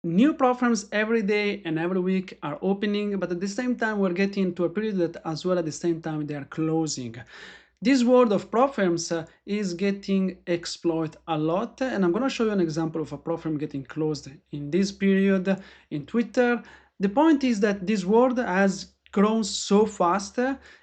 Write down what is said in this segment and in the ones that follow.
New platforms every day and every week are opening, but at the same time we're getting into a period that as well at the same time they are closing. This world of platforms is getting exploited a lot, and I'm going to show you an example of a platform getting closed in this period in Twitter. The point is that this world has grown so fast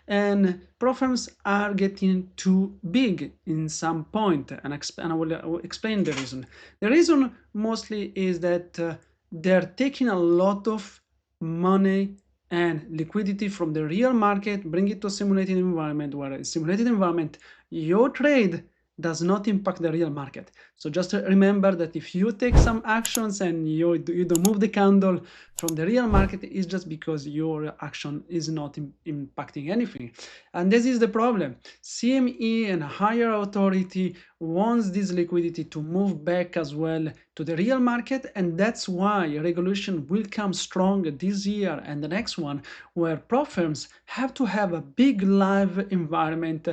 and platforms are getting too big in some point, and I will explain the reason. The reason mostly is that they're taking a lot of money and liquidity from the real market, bring it to a simulated environment, where a simulated environment, your trade does not impact the real market. So just remember that if you take some actions and you don't move the candle from the real market, it's just because your action is not impacting anything. And this is the problem. CME and higher authority wants this liquidity to move back as well to the real market, and that's why regulation will come strong this year and the next one, where prop firms have to have a big live environment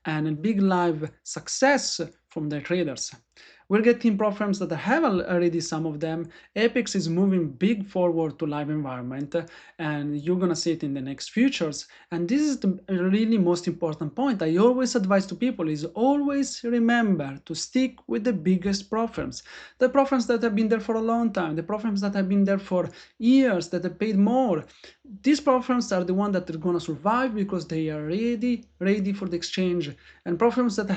and a big live success from their traders. We're getting prop firms that have already some of them. Apex is moving big forward to live environment, and you're gonna see it in the next futures. And this is the really most important point. I always advise to people is always remember to stick with the biggest prop firms. The prop firms that have been there for a long time, the prop firms that have been there for years, that have paid more. These prop firms are the ones that are gonna survive because they are ready for the exchange. And prop firms that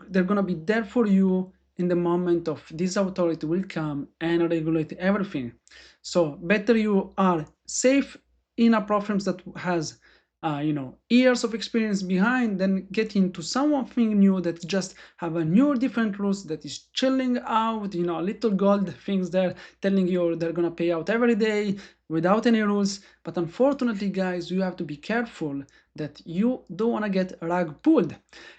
they're gonna be there for you in the moment of this authority will come and regulate everything. So better you are safe in a prop firms that has years of experience behind than get into something new that just have a new different rules that is chilling out, little gold things there telling you they're gonna pay out every day without any rules. But unfortunately, guys, you have to be careful that you don't want to get rug pulled.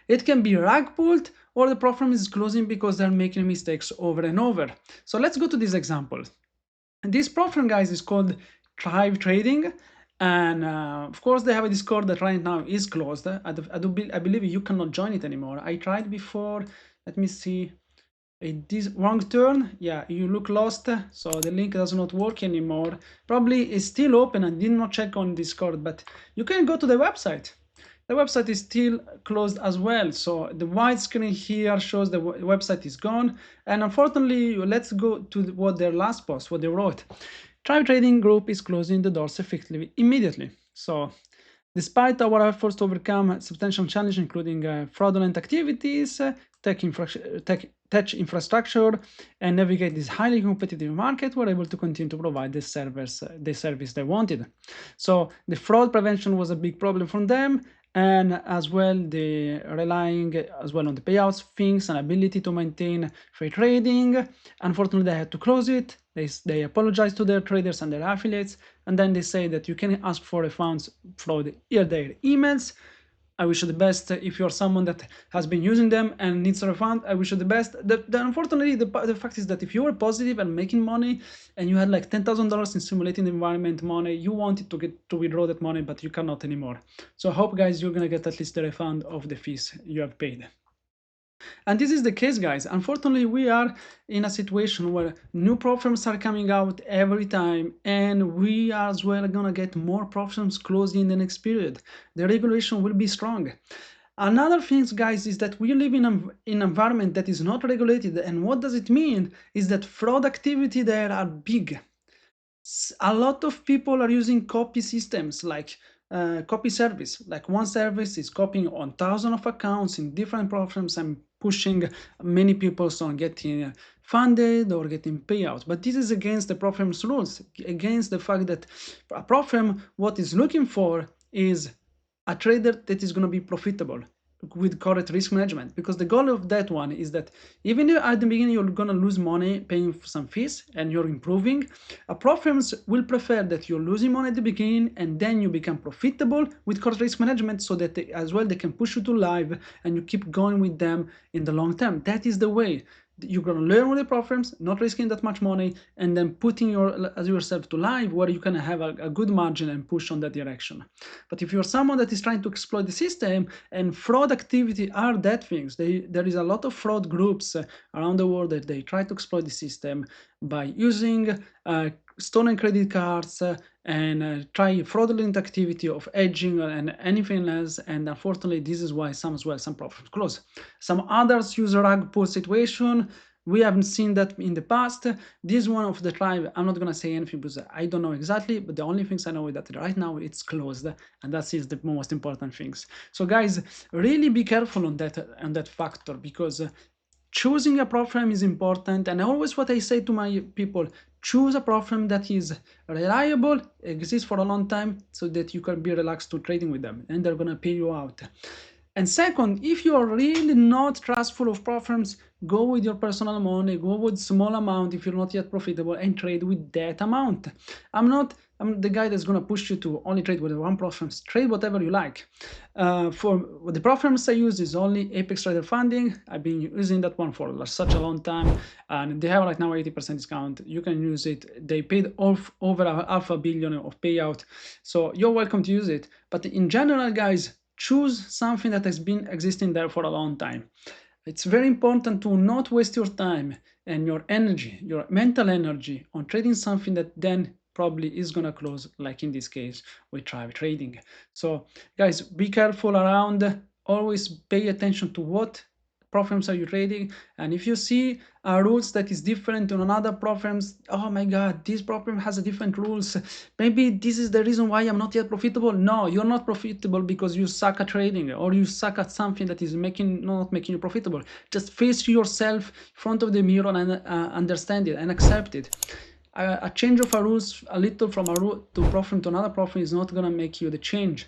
It can be rug pulled, or the platform is closing because they're making mistakes over and over. So let's go to this example. This platform, guys, is called Thrive Trading, and of course they have a Discord that right now is closed. I believe you cannot join it anymore. I tried before. Let me see. This wrong turn. Yeah, you look lost, so the link does not work anymore. Probably is still open. I did not check on Discord, but you can go to the website. The website is still closed as well. So the white screen here shows the website is gone. And unfortunately, let's go to what their last post, what they wrote. Tribe Trading Group is closing the doors effectively immediately. So despite our efforts to overcome substantial challenges, including fraudulent activities, tech infrastructure, and navigate this highly competitive market, we're able to continue to provide the service they wanted. So the fraud prevention was a big problem for them, and as well the relying as well on the payouts things and ability to maintain free trading. Unfortunately, they had to close it. They apologize to their traders and their affiliates, and then they say that you can ask for refunds through their emails. I wish you the best. If you're someone that has been using them and needs a refund, I wish you the best. Unfortunately, the fact is that if you were positive and making money and you had like $10,000 in simulating environment money, you wanted to get to withdraw that money, but you cannot anymore. So I hope, guys, you're gonna get at least the refund of the fees you have paid. And this is the case, guys. Unfortunately, we are in a situation where new problems are coming out every time, and we are as well gonna get more problems closed in the next period. The regulation will be strong. Another thing, guys, is that we live in an environment that is not regulated. And what does it mean? Is that fraud activity there are big. A lot of people are using copy systems like copy service. Like one service is copying on thousands of accounts in different platforms and pushing many people on getting funded or getting payouts. But this is against the platform's rules, against the fact that a platform, what is looking for is a trader that is going to be profitable with correct risk management, because the goal of that one is that even if at the beginning you're going to lose money paying for some fees and you're improving, prop firms will prefer that you're losing money at the beginning and then you become profitable with correct risk management, so that as well they can push you to live and you keep going with them in the long term. That is the way. You're gonna learn with the prop firms, not risking that much money, and then putting yourself to live where you can have a good margin and push on that direction. But if you're someone that is trying to exploit the system, and fraud activity are that things, there is a lot of fraud groups around the world that they try to exploit the system by using stolen credit cards and try fraudulent activity of edging and anything else. And unfortunately, this is why some prop firms close. Some others use a rug pull situation. We haven't seen that in the past. This one of the tribe, I'm not gonna say anything because I don't know exactly, but the only things I know is that right now it's closed, and that is the most important things. So guys, really be careful on that factor, because choosing a prop firm is important. And always what I say to my people, choose a prop firm that is reliable, exists for a long time, so that you can be relaxed to trading with them and they're gonna pay you out. And second, if you are really not trustful of prop firms, go with your personal money, go with small amount if you're not yet profitable, and trade with that amount. I'm the guy that's gonna push you to only trade with one prop firm. Trade whatever you like. For the prop firms I use is only Apex Trader Funding. I've been using that one for such a long time, and they have right now 80% discount. You can use it. They paid off over $500 million of payout, so you're welcome to use it. But in general, guys, choose something that has been existing there for a long time. It's very important to not waste your time and your energy, your mental energy, on trading something that then probably is going to close, like in this case with Thrive Trading. So guys, be careful around, always pay attention to what prop firms are you trading, and if you see rules that is different on another prop firms, oh my god, this prop firm has a different rules, maybe this is the reason why I'm not yet profitable. No, you're not profitable because you suck at trading, or you suck at something that is not making you profitable. Just face yourself in front of the mirror and understand it and accept it. A change of a rules, a little from a rule to prop firm to another prop firm, is not gonna make you the change.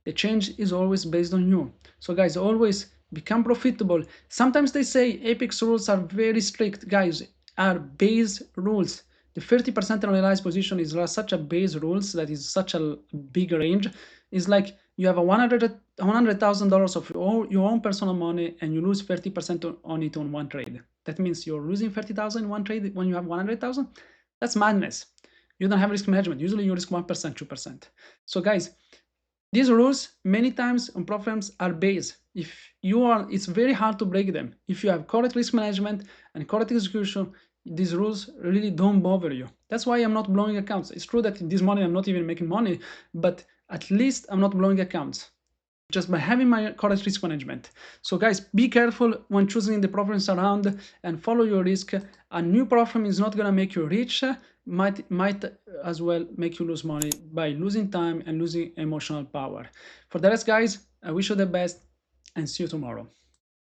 The change is always based on you. So guys, always become profitable. Sometimes they say Apex rules are very strict. Guys, are base rules. The 30% annualized position is such a base rules that is such a big range. It's like you have a $100,000 of your own personal money and you lose 30% on it on one trade. That means you're losing 30,000 in one trade when you have 100,000. That's madness. You don't have risk management. Usually you risk 1%, 2%. So guys, these rules many times on prop firms are base. If you are, it's very hard to break them. If you have correct risk management and correct execution, these rules really don't bother you. That's why I'm not blowing accounts. It's true that in this money I'm not even making money, but at least I'm not blowing accounts just by having my correct risk management. So guys, be careful when choosing the prop firms around and follow your risk. A new prop firm is not gonna make you rich, might as well make you lose money by losing time and losing emotional power. For the rest, guys, I wish you the best and see you tomorrow.